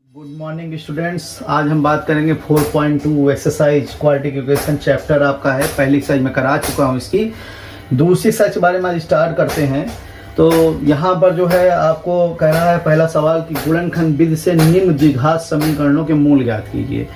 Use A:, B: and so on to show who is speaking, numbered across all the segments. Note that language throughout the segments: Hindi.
A: Good morning students. आज हम बात करेंगे 4.2 एक्सरसाइज क्वाड्रेटिक इक्वेशन चैप्टर आपका है। पहली एक्सरसाइज मैं करा चुका हूँ, इसकी दूसरी एक्सरसाइज के बारे में आज स्टार्ट करते हैं। तो यहाँ पर जो है आपको कह रहा है पहला सवाल कि गुणनखंड विधि से निम्न द्विघात समीकरणों के मूल ज्ञात कीजिए।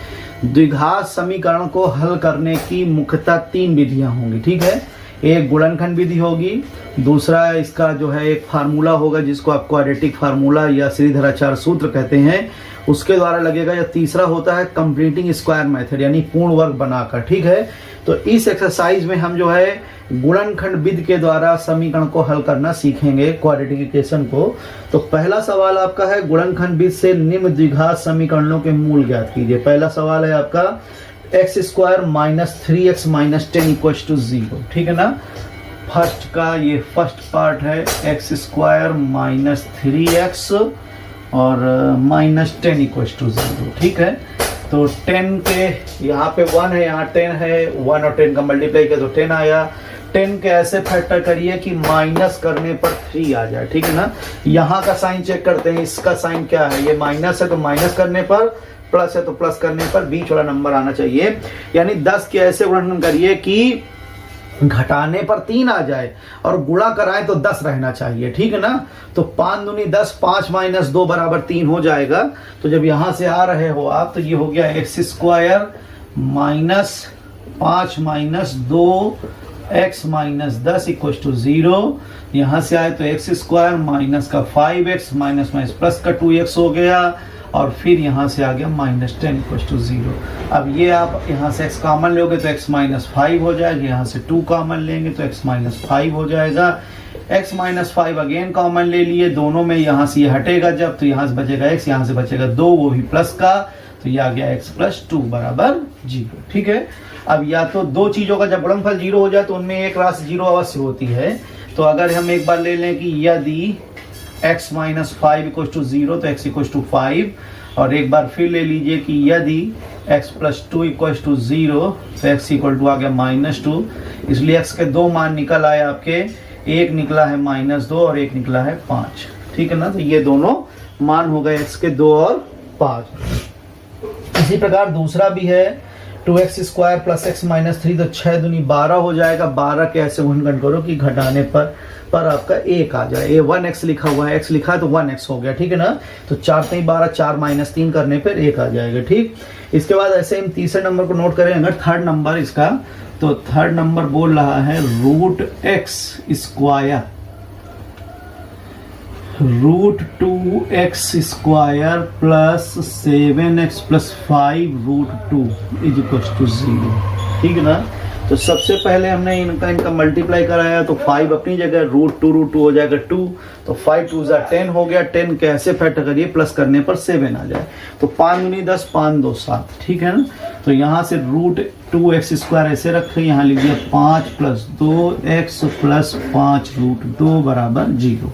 A: द्विघात समीकरण को हल करने की मुख्यतः तीन विधियाँ होंगी, ठीक है। एक गुणनखंड विधि होगी, दूसरा इसका जो है एक फार्मूला होगा जिसको आप क्वाड्रेटिक फार्मूला या श्रीधराचार्य सूत्र कहते हैं, उसके द्वारा लगेगा, या तीसरा होता है कंप्लीटिंग स्क्वायर मेथड यानी पूर्ण वर्ग बनाकर, ठीक है। तो इस एक्सरसाइज में हम जो है गुणनखंड विधि के द्वारा समीकरण को हल करना सीखेंगे, क्वाड्रेटिक इक्वेशन को। तो पहला सवाल आपका है गुणनखंड विधि से निम्न द्विघात समीकरणों के मूल ज्ञात कीजिए। पहला सवाल है आपका x square minus 3x minus 10 equal to 0, ठीक है ना। फर्स्ट का ये फर्स्ट पार्ट है, एक्स स्क्वायर माइनस 3x और माइनस 10 इक्वल टू 0, ठीक है। तो 10 के यहाँ पे 1 है, यहाँ 10 है, 1 और 10 का मल्टीप्लाई किया तो 10 आया। 10 के ऐसे फैक्टर करिए कि माइनस करने पर 3 आ जाए, ठीक है ना। यहाँ का साइन चेक करते हैं, इसका साइन क्या है, ये माइनस है तो माइनस करने पर, प्लस है तो प्लस करने पर बीच वाला नंबर आना चाहिए। यानी 10 के ऐसे गुणन करिए कि घटाने पर 3 आ जाए और गुणा कराएं तो 10 रहना चाहिए, ठीक है ना। तो 5 दूनी 10, 5 माइनस 2 बराबर 3 हो जाएगा। तो जब यहां से आ रहे हो आप तो ये हो गया x square minus 5 minus 2 x minus 10 equal to 0। यहां से आए तो एक्स स्क्वायर माइनस का 5x माइनस माइनस प्लस का 2x हो गया, और फिर यहाँ से आ गया माइनस 10 इक्वल टू 0। अब ये आप यहाँ से x कॉमन लोगे तो x माइनस 5 हो जाएगा, यहाँ से 2 कॉमन लेंगे तो x माइनस 5 हो जाएगा। x माइनस 5 अगेन कॉमन ले लिए, दोनों में यहाँ से ये हटेगा जब, तो यहाँ से बचेगा x, यहाँ से बचेगा 2, वो भी प्लस का, तो ये आ गया x प्लस 2 बराबर 0, ठीक है। अब या तो दो चीज़ों का जब गुणनफल 0 हो जाए तो उनमें एक राशि 0 अवश्य होती है। तो अगर हम एक बार ले लें कि यदि x माइनस 5 इक्वल टू 0 तो x इक्वल टू 5, और एक बार फिर ले लीजिए कि यदि x प्लस 2 इक्वल टू 0 तो x इक्वल टू आ गया माइनस 2। इसलिए x के दो मान निकल आए आपके, एक निकला है माइनस 2 और एक निकला है 5, ठीक है ना। तो ये दोनों मान हो गए x के 2 और 5। इसी प्रकार दूसरा भी है 2x स्क्वायर प्लस x माइनस 3, तो 6 दूनी 12 हो जाएगा। 12 के ऐसे गुणन करो कि घटाने पर आपका 1 आ जाए। ये 1x लिखा हुआ है, x लिखा है तो 1x हो गया, ठीक है ना। तो 4 3 12, 4 माइनस 3 करने पर 1 आ जाएगा, ठीक। इसके बाद ऐसे हम तीसरे नंबर को नोट करें, अगर थर्ड नंबर इसका, तो थर्ड नंबर बोल रहा है root x square root 2x स्क्वायर plus 7x plus 5 root 2 is equal to 0, ठीक है ना। तो सबसे पहले हमने इनका मल्टीप्लाई कराया तो 5 अपनी जगह, रूट 2 हो जाएगा 2, तो 5 2 10 हो गया। 10 कैसे फैक्टर करिए, प्लस करने पर 7 आ जाए, तो 5 दूनी 10, 5 2 7, ठीक है ना। तो यहाँ से रूट 2x स्क्वायर ऐसे रखे, यहाँ लिख दिया 5 प्लस 2x प्लस 5 रूट 2 बराबर 0।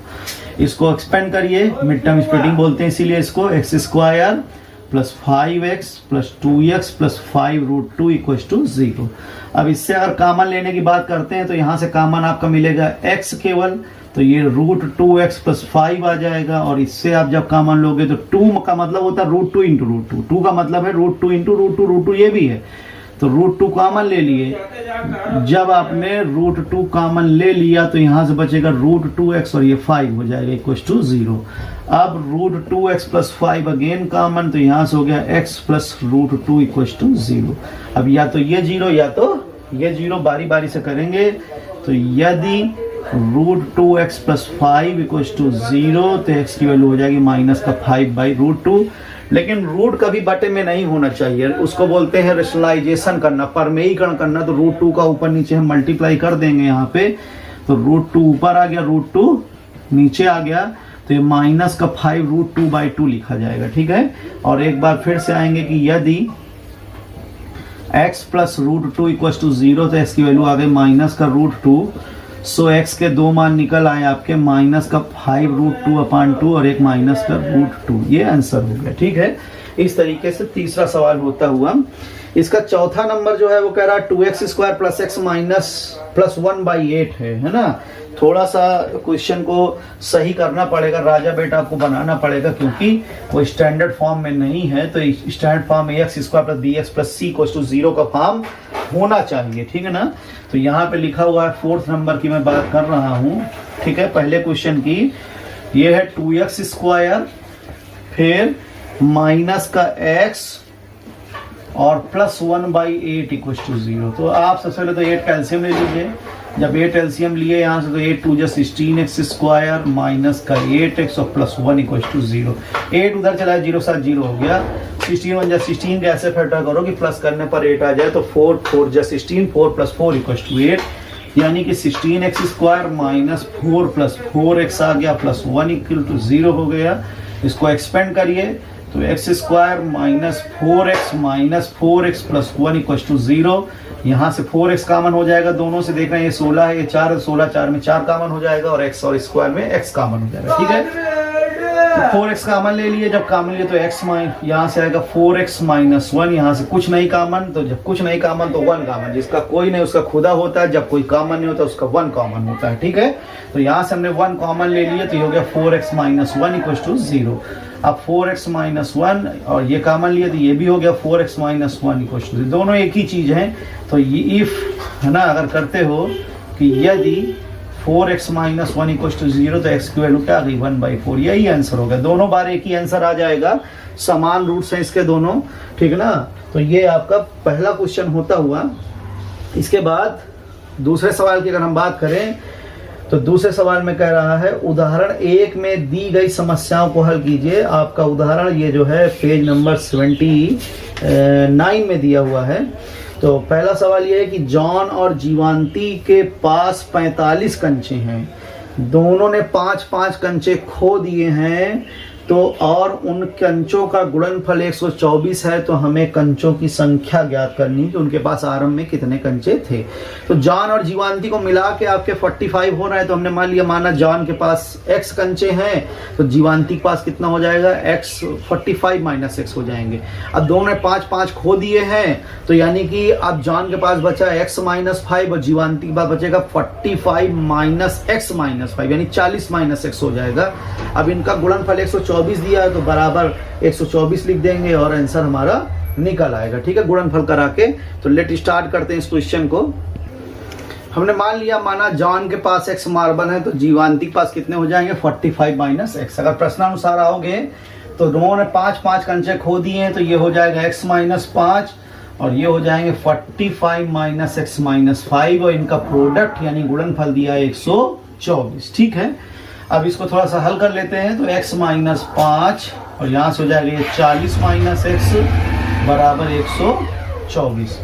A: इसको एक्सपेंड करिए, मिड टर्म स्प्लिटिंग बोलते हैं इसीलिए इसको, x square plus 5x plus 2x plus 5 root 2 equal to 0। अब इससे अगर कॉमन लेने की बात करते हैं तो यहाँ से कॉमन आपका मिलेगा x केवल, तो ये रूट 2x प्लस 5 आ जाएगा। और इससे आप जब कॉमन लोगे तो 2 का मतलब होता है रूट 2 इंटू रूट 2, 2 का मतलब है रूट 2 इंटू रूट 2 ये भी है, तो रूट 2 कॉमन ले लिए। जब आपने रूट 2 कॉमन ले लिया तो यहाँ से बचेगा रूट 2x और ये 5 हो जाएगा इक्वल टू 0। अब root 2x plus 5 again common, तो यहाँ से हो गया x plus root 2 equal to 0। अब या तो ये 0 या तो ये 0, बारी बारी से करेंगे। तो यदि root 2x plus 5 equal to 0 तो x की वैल्यू हो जाएगी माइनस का 5 बाई रूट 2। लेकिन रूट कभी बटे में नहीं होना चाहिए, उसको बोलते हैं रेशनलाइजेशन करना, परमेयीकरण करना। तो रूट 2 का ऊपर नीचे हम मल्टीप्लाई कर देंगे यहाँ पे, तो रूट 2 ऊपर आ गया, रूट 2 नीचे आ गया, तो ये माइनस का 5 रूट 2 बाई 2 लिखा जाएगा, ठीक है। और एक बार फिर से आएंगे कि यदि x plus root 2 equal to 0 तो x की वैल्यू आ गई माइनस का रूट 2, सो x के दो मान निकल आए आपके माइनस का 5√2/2 और एक माइनस का √2। ये आंसर हो गया। ठीक है, इस तरीके से तीसरा सवाल होता हुआ। इसका चौथा नंबर जो है वो कह रहा है 2x² + x - +1/8 है ना। थोड़ा सा क्वेश्चन को सही करना पड़ेगा राजा बेटा, आपको बनाना पड़ेगा, क्योंकि वो स्टैंडर्ड फॉर्म में नहीं है। तो standard form ax² + bx + c = 0 का फॉर्म होना चाहिए। ठीक है ना। तो यहाँ पे लिखा हुआ है 4th नंबर की मैं बात कर रहा हूँ। ठीक है, पहले क्वेश्चन की ये है 2x² फिर माइनस का x और +1/8 = 0। तो आप सबसे पहले तो 8 का एलसीएम ले लीजिए। जब 8 एलसीएम लिए यहाँ से तो 8 × 2 = 16x² माइनस का 8x और +1 = 0। 8 उधर चला है, 0 7 0 हो गया। 16 1 = 16 कैसे फैक्टर करो कि प्लस करने पर 8 आ जाए। तो 4 4 = 16, 4 + 4 = 8, यानी कि 16x² - 4 + 4x आ गया +1 = 0 हो गया। इसको एक्सपेंड करिए तो x² - 4x - 4x + 1 = 0। यहाँ से 4x कॉमन हो जाएगा, दोनों से देख रहे हैं ये 16 है, ये 4 है, 16 4 में 4 कॉमन हो जाएगा और x और स्क्वायर में x कॉमन हो जाएगा। ठीक है, तो 4x कॉमन ले लिए। जब कॉमन लिए तो x यहाँ से आएगा 4x - 1, यहाँ से कुछ नहीं कॉमन, तो जब कुछ नहीं कॉमन तो 1 कॉमन, जिसका कोई नहीं उसका खुदा होता है, जब कोई कॉमन नहीं होता उसका 1 कॉमन होता है। ठीक है, तो यहाँ से हमने 1 कॉमन ले लिए तो ये हो गया 4x - 1 = 0। अब 4x - 1 और ये कॉमन लिए तो ये भी हो गया 4x - 1 = 0। दोनों एक ही चीज है। तो ये इफ है ना, अगर करते हो कि यदि 4x - 1 = 0 तो x की वैल्यू क्या आ गई 1/4, यही आंसर होगा। दोनों बार एक ही आंसर आ जाएगा, समान रूट्स हैं इसके दोनों। ठीक है ना। तो ये आपका पहला क्वेश्चन होता हुआ। इसके बाद दूसरे सवाल की अगर हम बात करें तो दूसरे सवाल में कह रहा है उदाहरण 1 में दी गई समस्याओं को हल कीजिए। आपका उदाहरण ये जो है पेज नंबर 79 में दिया हुआ है। तो पहला सवाल ये है कि जॉन और जीवांती के पास 45 कंचे हैं, दोनों ने 5-5 कंचे खो दिए हैं, तो और उन कंचों का गुणनफल 124 है। तो हमें कंचों की संख्या ज्ञात करनी है कि उनके पास आरंभ में कितने कंचे थे। तो जॉन और जीवांती को मिला के आपके 45 हो रहा है। तो हमने मान लिया, माना जॉन के पास x कंचे हैं तो जीवांती के पास कितना हो जाएगा, x 45 - x हो जाएंगे। अब दोनों ने 5-5 खो दिए हैं, तो यानी कि अब जॉन के पास बचा x - 5 और जीवांती के पास बचेगा 45 - x - 5, यानी 40 - x हो जाएगा। अब इनका गुणनफल 124 दिया है तो बराबर 124 लिख देंगे और आंसर हमारा निकल आएगा। ठीक है, गुणनफल करा के। तो लेट स्टार्ट करते हैं इस क्वेश्चन को। हमने मान लिया, माना जॉन के पास x मार्बल है तो जीवांती के पास कितने हो जाएंगे 45 - x। अगर प्रश्नानुसार आओगे तो दोनों ने 5-5 कंचे खो दिए हैं, तो ये हो जाएगा x - 5 और ये हो जाएंगे 45 - x - 5 और इनका प्रोडक्ट यानी गुणनफल दिया है 124। ठीक है, अब इसको थोड़ा सा हल कर लेते हैं। तो x - 5 और यहाँ से हो जाएगा ये 40 - x बराबर 124।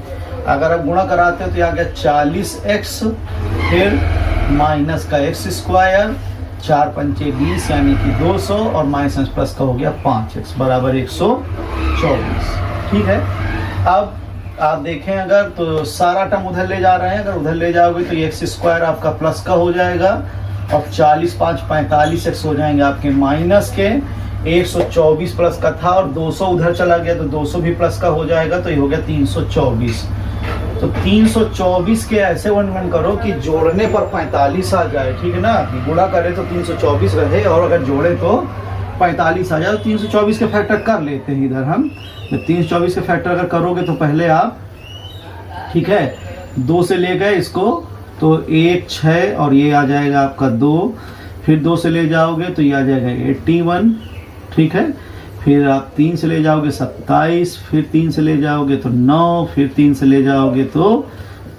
A: अगर आप गुणा कराते हो तो यहाँ गया 40x फिर माइनस का x², 4 पंचे 20 यानी कि 200 और माइनस प्लस का हो गया 5x बराबर 124। ठीक है, अब आप देखें अगर तो सारा टर्म उधर ले जा रहे हैं, अगर उधर ले जाओगे तो ये x² आपका प्लस का हो जाएगा और 40 5 45x हो जाएंगे आपके माइनस के। 124 प्लस का था और 200 उधर चला गया तो 200 भी प्लस का हो जाएगा, तो ये हो गया 324। तो 324 के ऐसे वर्णन करो कि जोड़ने पर 45 आ जाए। ठीक है ना, गुणा करें तो 324 रहे और अगर जोड़े तो 45 आ जाए। 324 के फैक्टर कर लेते हैं इधर हम। 324 के फैक्टर अगर करोगे तो पहले आप, ठीक है, 2 से ले गए इसको तो 1 6 और ये आ जाएगा आपका 2, फिर 2 से ले जाओगे तो ये आ जाएगा 81। ठीक है, फिर आप 3 से ले जाओगे 27, फिर 3 से ले जाओगे तो 9, फिर 3 से ले जाओगे तो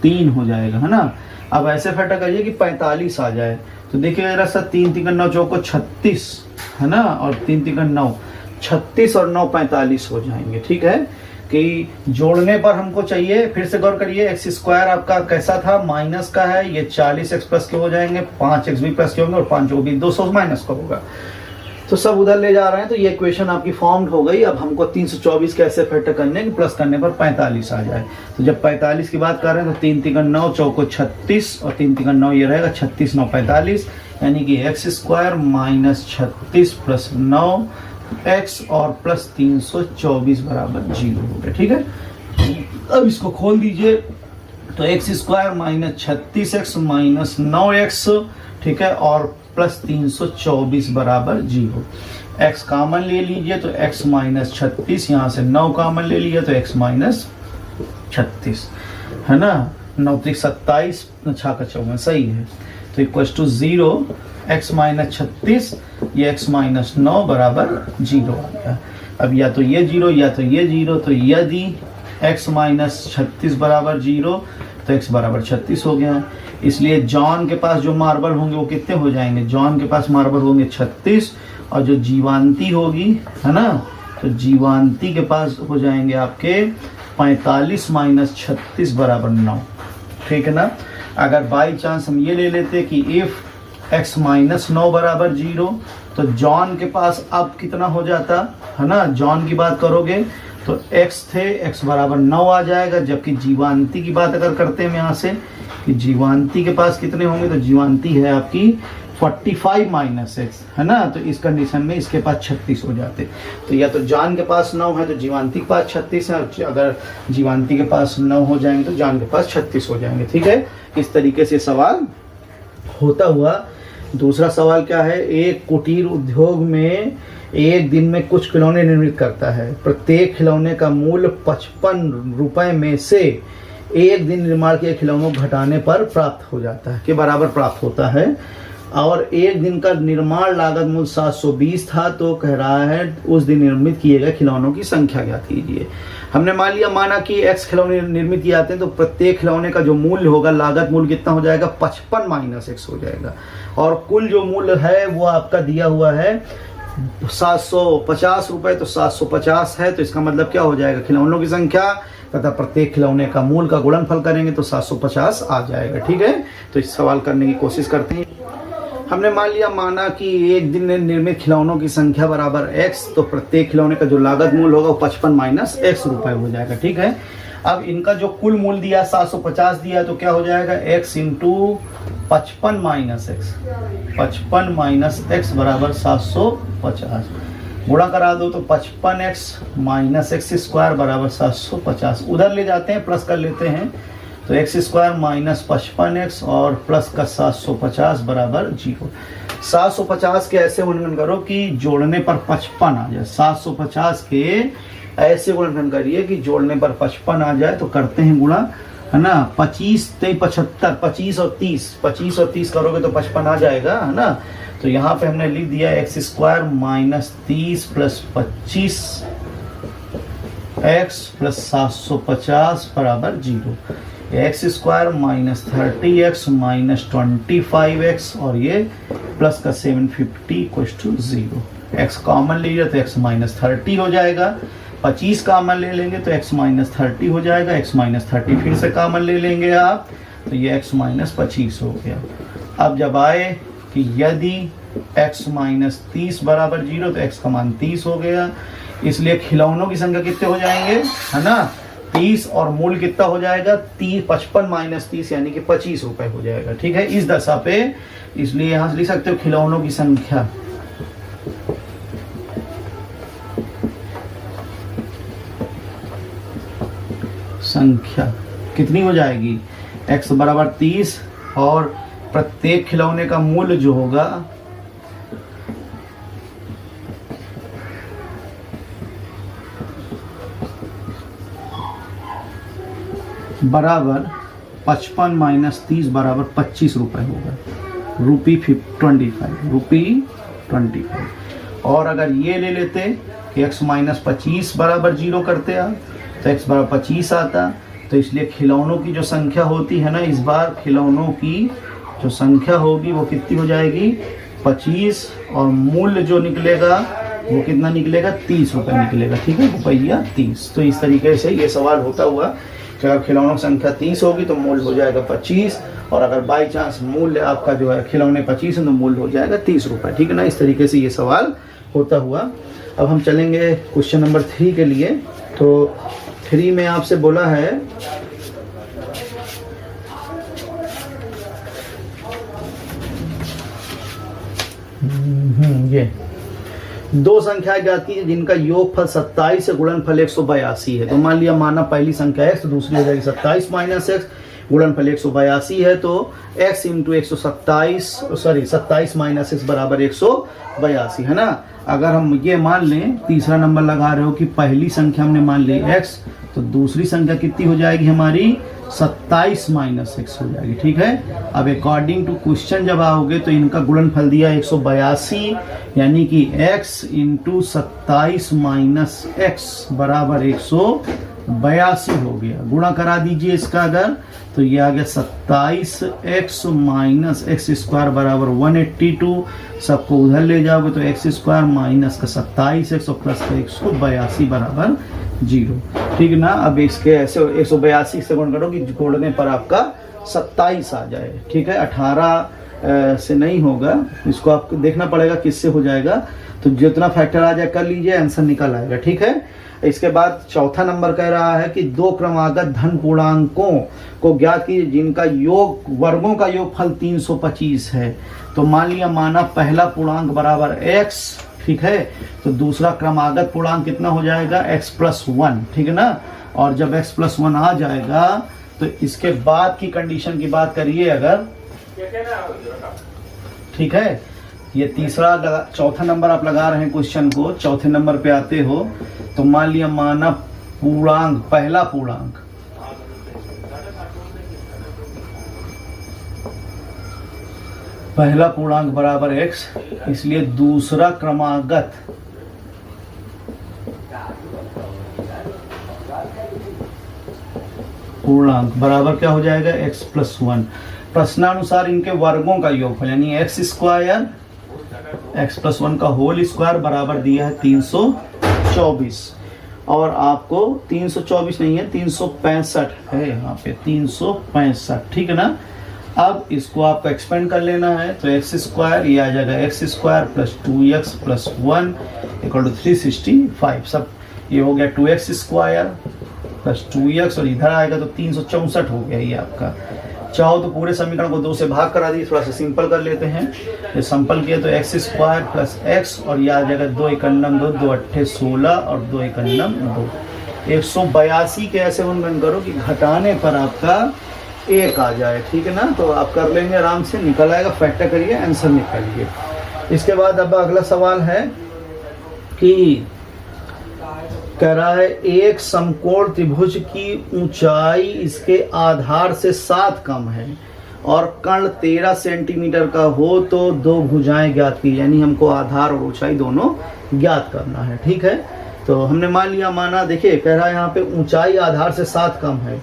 A: 3 हो जाएगा, है ना। अब ऐसे फैक्टर करिए कि 45 आ जाए। तो देखिए जरा सा 3 3 9 चौको 36 है ना, और 3 3 9 36 और 9 45 हो जाएंगे। ठीक है, कि जोड़ने पर हमको चाहिए, फिर से गौर करिए x² आपका कैसा था, माइनस का है, ये 40x प्लस के हो जाएंगे, 5x भी प्लस के होंगे और 5 भी 200 माइनस का होगा। तो सब उधर ले जा रहे हैं, तो ये इक्वेशन आपकी फॉर्म्ड हो गई। अब हमको 324 कैसे फैक्टर करने कि प्लस करने पर 45 आ जाए। तो जब 45 की बात कर रहे हैं तो 3 3 9 चौको 36 और 3 3 9 ये रहेगा 36 9 45, यानी कि x square minus 36 plus 9 x और प्लस 324 बराबर 0 हो गया। ठीक है, अब इसको खोल दीजिए तो x square minus 36x minus 9x, ठीक है, और प्लस 324 बराबर 0। x कॉमन ले लीजिए तो x माइनस 36, यहाँ से 9 कॉमन ले लिया तो x माइनस 36, है ना, 9 3 27, 6 का 54 सही है। तो इक्वल टू 0, x माइनस 36 ये x माइनस 9 बराबर 0 आ गया। अब या तो ये 0 या तो ये 0, तो यदि x माइनस 36 बराबर 0 तो x बराबर 36 हो गया। इसलिए जॉन के पास जो मार्बल होंगे वो कितने हो जाएंगे, जॉन के पास मार्बल होंगे 36, और जो जीवांती होगी, है ना, तो जीवांती के पास हो जाएंगे आपके 45 माइनस 36 बराबर 9। ठीक है ना। अगर बाई चांस हम ये ले लेते कि इफ x माइनस 9 बराबर 0, तो जॉन के पास अब कितना हो जाता, है ना, जॉन की बात करोगे तो x थे, x बराबर 9 आ जाएगा। जबकि जीवांती की बात अगर करते हैं यहाँ से कि जीवांती के पास कितने होंगे, तो जीवांती है आपकी 45 माइनस एक्स, है ना, तो इस कंडीशन में इसके पास 36 हो जाते। तो या तो जॉन के पास 9 है तो जीवांती के पास 36 है, अगर जीवांती के पास 9 हो जाएंगे तो जॉन के पास 36 हो जाएंगे। ठीक है, इस तरीके से सवाल होता हुआ। दूसरा सवाल क्या है, एक कुटीर उद्योग में एक दिन में कुछ खिलौने निर्मित करता है। प्रत्येक खिलौने का मूल्य 55 रुपए में से एक दिन निर्माण किए खिलौनों को घटाने पर प्राप्त हो जाता है, के बराबर प्राप्त होता है। और एक दिन का निर्माण लागत मूल्य 720 था, तो कह रहा है उस दिन निर्मित किए गए खिलौनों की संख्या ज्ञात कीजिए। हमने माना कि x खिलौने निर्मित किए जाते हैं, तो प्रत्येक खिलौने का जो मूल्य होगा, लागत मूल्य कितना हो जाएगा, 55 माइनस x हो जाएगा। और कुल जो मूल्य है वो आपका दिया हुआ है 750 रुपए, तो 750 है, तो इसका मतलब क्या हो जाएगा, खिलौनों की संख्या तथा प्रत्येक खिलौने का मूल्य का गुणनफल करेंगे तो 750 आ जाएगा। ठीक है, तो इस सवाल करने की कोशिश करते हैं। हमने माना कि एक दिन में निर्मित खिलौनों की संख्या बराबर x, तो प्रत्येक खिलौने का जो लागत मूल्य होगा वो 55 माइनस x रुपए हो जाएगा। ठीक है, अब इनका जो कुल मूल्य दिया 750 दिया, तो क्या हो जाएगा, x into 55 minus x, 55 minus x बराबर 750, गुणा करा दो तो 55x माइनस एक्स स्क्वायर बराबर 750। उधर ले जाते हैं, प्लस कर लेते हैं, तो एक्स स्क्वायर माइनस 55x और प्लस का 750 बराबर 0। 750 के ऐसे गुणन करो कि जोड़ने पर 55 आ जाए। 750 के ऐसे गुणन करिए कि जोड़ने पर 55 आ जाए। तो करते हैं गुणा, है ना, 25 3 75, 25 और 30 करोगे तो 55 आ जाएगा, है ना। तो यहाँ पे हमने लिख दिया x square minus 30 plus 25 x plus 750 बराबर 0। X square minus 30x minus 25x और ये प्लस का 750 इक्वल टू 0। एक्स कॉमन लीजिए तो x माइनस 30 हो जाएगा, 25 कॉमन ले लेंगे तो x माइनस 30 हो जाएगा, x माइनस 30 फिर से कॉमन ले लेंगे आप, तो ये x माइनस 25 हो गया। अब जब आए कि यदि x माइनस 30 बराबर 0, तो x का मान 30 हो गया। इसलिए खिलौनों की संख्या कितने हो जाएंगे, है ना, 30, और मूल्य कितना हो जाएगा, 55 माइनस 30 यानी कि 25 रुपए हो जाएगा। ठीक है, इस दशा पे, इसलिए यहां से लिख सकते हो खिलौनों की संख्या कितनी हो जाएगी, x बराबर 30 और प्रत्येक खिलौने का मूल्य जो होगा बराबर 55 माइनस 30 बराबर 25 रुपए होगा, ₹25 और अगर ये ले लेते कि x माइनस 25 बराबर 0 करते आप, तो x बराबर 25 आता। तो इसलिए खिलौनों की जो संख्या होती है ना, इस बार खिलौनों की जो संख्या होगी वो कितनी हो जाएगी, 25, और मूल्य जो निकलेगा वो कितना निकलेगा, 30 रुपए निकलेगा। ठीक है, रुपया 30। तो इस तरीके से ये सवाल होता हुआ कि अगर खिलौनों की संख्या 30 होगी तो मूल्य हो जाएगा 25, और अगर बाई चांस मूल्य आपका जो है खिलौने 25 है तो मूल्य हो जाएगा 30 रुपए। ठीक है ना, इस तरीके से ये सवाल होता हुआ। अब हम चलेंगे क्वेश्चन नंबर 3 के लिए। तो 3 में आपसे बोला है ये दो संख्या ज्ञात कीजिए जिनका योगफल 27 से गुणनफल 182 है। तो मान लिया माना पहली संख्या x तो दूसरी हो जाएगी 27 माइनस x, गुणनफल 182 है तो x इंटू 27 माइनस x बराबर 182 है ना। अगर हम ये मान लें, तीसरा नंबर लगा रहे हो कि पहली संख्या हमने मान ली x, तो दूसरी संख्या कितनी हो जाएगी हमारी 27 माइनस x हो जाएगी। ठीक है। अब अकॉर्डिंग टू क्वेश्चन जब आओगे तो इनका गुणनफल दिया 182, यानी कि x इंटू 27 माइनस x बराबर 182 हो गया। गुणा करा दीजिए इसका अगर, तो ये आ गया 27x माइनस एक्स स्क्वायर बराबर 182। सबको उधर ले जाओगे तो एक्स स्क्वायर माइनस का 27x और प्लस का 182 बराबर 0। ठीक ना। अब इसके ऐसे 182 से गुण करो कि जोड़ने पर आपका 27 आ जाए। ठीक है। 18 से नहीं होगा, इसको आपको देखना पड़ेगा किससे हो जाएगा। तो जितना फैक्टर आ जाए कर लीजिए, आंसर निकल आएगा। ठीक है। इसके बाद चौथा नंबर कह रहा है कि दो क्रमागत धन पूर्णांकों को ज्ञात कीजिए जिनका योग वर्गों का योगफल 325 है। तो मान लिया माना पहला पूर्णांक बराबर x, ठीक है, तो दूसरा क्रमागत पूर्णांक कितना हो जाएगा x प्लस 1। ठीक है ना। और जब x प्लस 1 आ जाएगा तो इसके बाद की कंडीशन की बात करिए अगर, ठीक है, ये चौथा नंबर आप लगा रहे हैं क्वेश्चन को, चौथे नंबर पे आते हो तो मान लिया माना पूर्णांक पहला पूर्णांक बराबर x, इसलिए दूसरा क्रमागत पूर्णांक बराबर क्या हो जाएगा x प्लस 1। प्रश्नानुसार इनके वर्गों का योगफल यानी एक्स स्क्वायर x प्लस 1 का होल स्क्वायर बराबर दिया है 324, और आपको 324 नहीं है 365 है यहाँ पे 365। ठीक है ना। अब इसको आपको एक्सपेंड कर लेना है तो एक्स स्क्वायर ये आ जाएगा x square plus 2x plus 1 equal to 365। सब ये हो गया 2x स्क्वायर प्लस 2x और इधर आएगा तो 364 हो गया ये आपका। चाहो तो पूरे समीकरण को 2 से भाग करा दीजिए, थोड़ा सा सिंपल कर लेते हैं। ये सिंपल किया तो एक्स स्क्वायर प्लस एक्स और ये आ जाएगा 2 एकन्नम 2, 2 अट्ठे 16 और 2 एकन्नम 2। 182 के ऐसे गुणन करो कि घटाने पर आपका 1 आ जाए। ठीक है ना। तो आप कर लेंगे आराम से, निकल आएगा। फैक्टर करिए, आंसर निकालिए। इसके बाद अब अगला सवाल है कि कह रहा है एक समकोण त्रिभुज की ऊंचाई इसके आधार से 7 कम है और कर्ण 13 सेंटीमीटर का हो तो दो भुजाएं ज्ञात की, यानी हमको आधार और ऊंचाई दोनों ज्ञात करना है। ठीक है। तो हमने मान लिया माना, देखिए कह रहा है यहाँ पे ऊंचाई आधार से 7 कम है।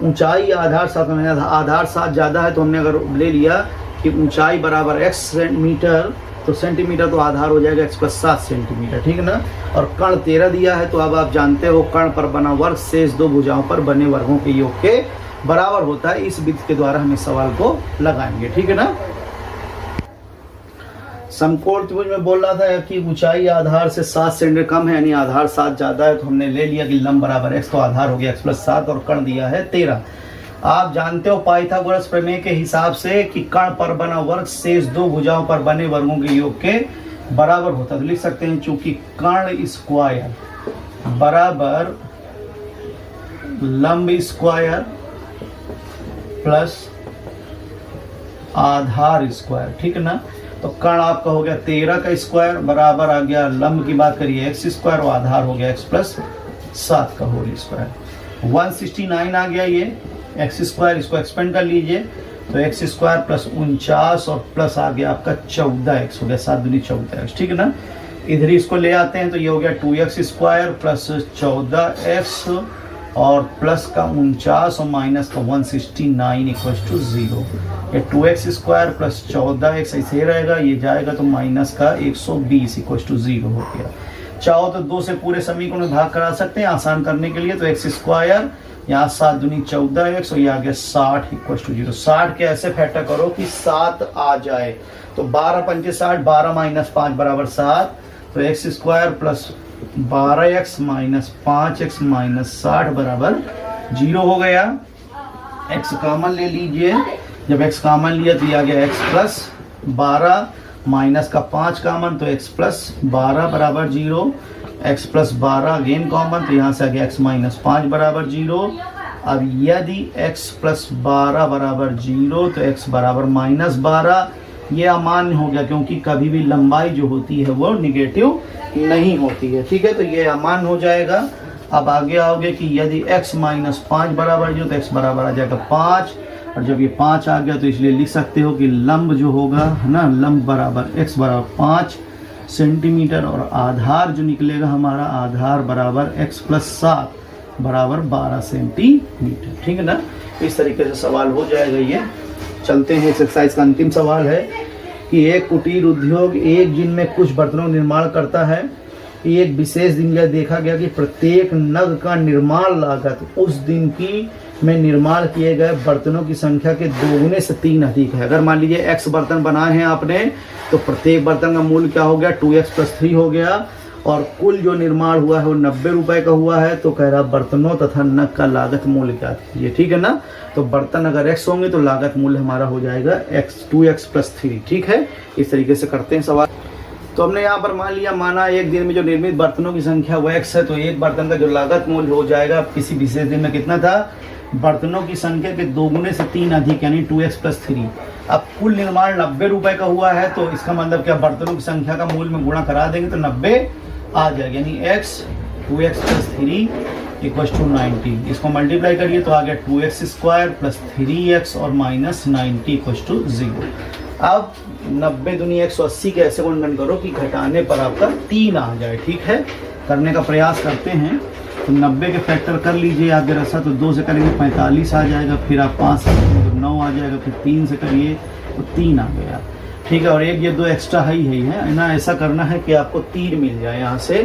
A: ऊंचाई आधार 7 कम है, आधार 7 ज़्यादा है तो हमने अगर ले लिया कि ऊंचाई बराबर x सेंटीमीटर, तो सेंटीमीटर तो आधार हो जाएगा x प्लस 7 सेंटीमीटर। ठीक है ना। और कर्ण 13 दिया है तो अब आप जानते हो कर्ण पर बना वर्ग शेष दो भुजाओं पर बने वर्गों के योग के बराबर होता है। इस विधि के द्वारा हम इस सवाल को लगाएंगे। ठीक है ना। समकोण त्रिभुज में बोल रहा था कि ऊंचाई आधार से 7 सेंटीमीटर कम है, यानी आधार 7 ज्यादा है, तो हमने ले लिया कि लंब बराबर x, तो आधार हो गया x प्लस 7 और कर्ण दिया है 13। आप जानते हो पाइथागोरस प्रमेय के हिसाब से कि कर्ण पर बना वर्ग शेष दो भुजाओं पर बने वर्गों के योग के बराबर होता है। तो लिख सकते हैं चूंकि कर्ण स्क्वायर बराबर लंब स्क्वायर प्लस आधार स्क्वायर। ठीक है ना। तो कर्ण आपका हो गया 13 का स्क्वायर बराबर आ गया, लंब की बात करिए एक्स स्क्वायर और आधार हो गया x प्लस 7 का होल स्क्वायर। 169 आ गया ये एक्स स्क्वायर, इसको एक्सपेंड कर लीजिए तो एक्स स्क्वायर प्लस 49 और प्लस आ गया आपका 14x हो गया, 7 दूनी 14x। ठीक है ना। इधर ही इसको ले आते हैं तो ये हो गया 2x स्क्वायर प्लस 14x और प्लस का 49 और माइनस का 169 इक्वल टू 0। ये 2x स्क्वायर प्लस 14x ऐसे ही रहेगा, ये जाएगा तो माइनस का 120 इक्वल टू 0 हो गया। चाहो तो 2 से पूरे समीकरण में भाग करा सकते हैं आसान करने के लिए। तो x स्क्वायर यहाँ 7 दूनी 14x और ये आ गया 60 इक्वल टू 0। 60 के ऐसे फैक्टर करो कि 7 आ जाए। तो 12 पंचे 60, 12 माइनस 5 बराबर 7, तो x square plus 12x minus 5x minus 60 बराबर 0 हो गया। x कॉमन ले लीजिए, जब x कॉमन लिया तो ये आ गया x प्लस 12 माइनस का 5 कॉमन तो x प्लस 12 बराबर 0, x प्लस 12 अगेन कॉमन तो यहाँ से आ गया x माइनस 5 बराबर 0। अब यदि x प्लस 12 बराबर 0 तो x बराबर माइनस 12, ये अमान्य हो गया क्योंकि कभी भी लंबाई जो होती है वो निगेटिव नहीं होती है, ठीक है, तो ये अमान्य हो जाएगा। अब आगे आओगे कि यदि x माइनस 5 बराबर 0 तो x बराबर आ जाएगा 5, और जब ये 5 आ गया तो इसलिए लिख सकते हो कि लंब जो होगा है ना, लंब बराबर x बराबर 5 सेंटीमीटर और आधार जो निकलेगा हमारा आधार बराबर x प्लस 7 बराबर 12 सेंटीमीटर, ठीक है ना। इस तरीके से सवाल हो जाएगा ये। चलते हैं, इस एक्सरसाइज का अंतिम सवाल है कि एक कुटीर उद्योग एक दिन में कुछ बर्तनों का निर्माण करता है। एक विशेष दिन यह देखा गया कि प्रत्येक नग का निर्माण लागत उस दिन की में निर्माण किए गए बर्तनों की संख्या के 2 गुने से 3 अधिक है। अगर मान लीजिए x बर्तन बनाए हैं आपने तो प्रत्येक बर्तन का मूल्य क्या हो गया, 2x प्लस 3 हो गया, और कुल जो निर्माण हुआ है वो 90 रुपए का हुआ है। तो कह रहा बर्तनों तथा नग का लागत मूल्य क्या कीजिए, ठीक है ना। तो बर्तन अगर x होंगे तो लागत मूल्य हमारा हो जाएगा 2x प्लस 3, ठीक है। इस तरीके से करते हैं सवाल। तो हमने यहाँ पर मान लिया, माना एक दिन में जो निर्मित बर्तनों की संख्या वो x है, तो एक बर्तन का जो लागत मूल्य हो जाएगा किसी विशेष दिन में कितना था, बर्तनों की संख्या के 2 गुने से 3 अधिक यानी 2x प्लस 3। अब कुल निर्माण 90 रुपए का हुआ है तो इसका मतलब क्या, बर्तनों की संख्या का मूल्य में गुणा करा देंगे तो 90 आ जाएगा, यानी x 2x plus 3 equal to 90। इसको मल्टीप्लाई करिए तो आ गया 2x स्क्वायर प्लस 3x और माइनस 90 इक्वल टू 0। अब 90 दूनी 180 के ऐसे गुणन करो कि घटाने पर आपका 3 आ जाए, ठीक है। करने का प्रयास करते हैं। तो 90 के फैक्टर कर लीजिए आप जरा सा, तो 2 से करेंगे 45 आ जाएगा, फिर आप 5 से करेंगे तो 9 आ जाएगा, फिर 3 से करिए तो 3 आ गया, ठीक है। और एक ये 2 एक्स्ट्रा है ना, ऐसा करना है कि आपको 3 मिल जाए यहाँ से।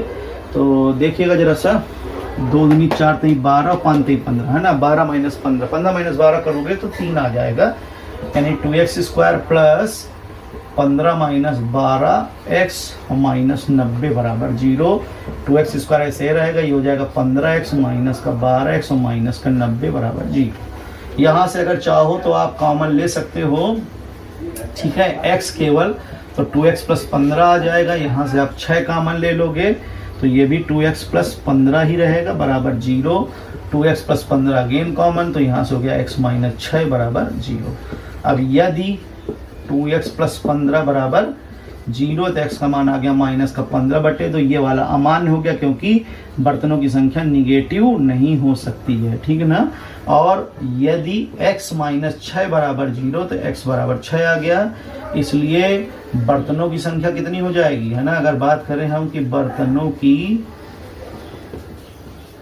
A: तो देखिएगा जरा सा, 2 दूनी 4 3 12 और 5 3 15 है ना, 12 माइनस 15, 15 माइनस 12 करोगे तो 3 आ जाएगा, यानी 2x स्क्वायर प्लस 15 माइनस 12x और माइनस 90 बराबर 0। 2x स्क्वायर ऐसे रहेगा, ये हो जाएगा 15x माइनस का 12x और माइनस का 90 बराबर 0। यहाँ से अगर चाहो तो आप कॉमन ले सकते हो, ठीक है, x केवल, तो 2x प्लस 15 आ जाएगा। यहाँ से आप 6 कॉमन ले लोगे तो ये भी 2x प्लस 15 ही रहेगा बराबर 0। 2x प्लस 15 अगेन कॉमन तो यहाँ से हो गया x माइनस 6 बराबर 0। अब यदि 2x प्लस 15 बराबर 0 तो x का मान आ गया माइनस का 15 बटे, तो ये वाला अमान्य हो गया क्योंकि बर्तनों की संख्या निगेटिव नहीं हो सकती है, ठीक है ना। और यदि x माइनस 6 बराबर 0 तो x बराबर 6 आ गया, इसलिए बर्तनों की संख्या कितनी हो जाएगी, है ना। अगर बात करें हम कि बर्तनों की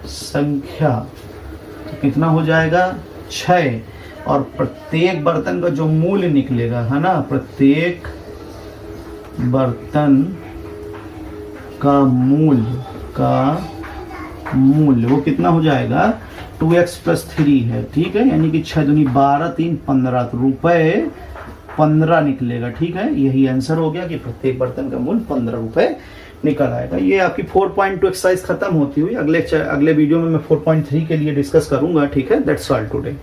A: संख्या तो कितना हो जाएगा 6, और प्रत्येक बर्तन का जो मूल्य निकलेगा, है ना, प्रत्येक बर्तन का मूल्य वो कितना हो जाएगा 2x प्लस 3 है, ठीक है। यानी कि 6 दूनी 12 3 15 तो रुपए 15 निकलेगा, ठीक है। यही आंसर हो गया कि प्रत्येक बर्तन का मूल्य 15 रुपए निकल आएगा। ये आपकी 4.2 एक्सरसाइज खत्म होती हुई अगले वीडियो में मैं 4.3 के लिए डिस्कस करूंगा, ठीक है। That's all today.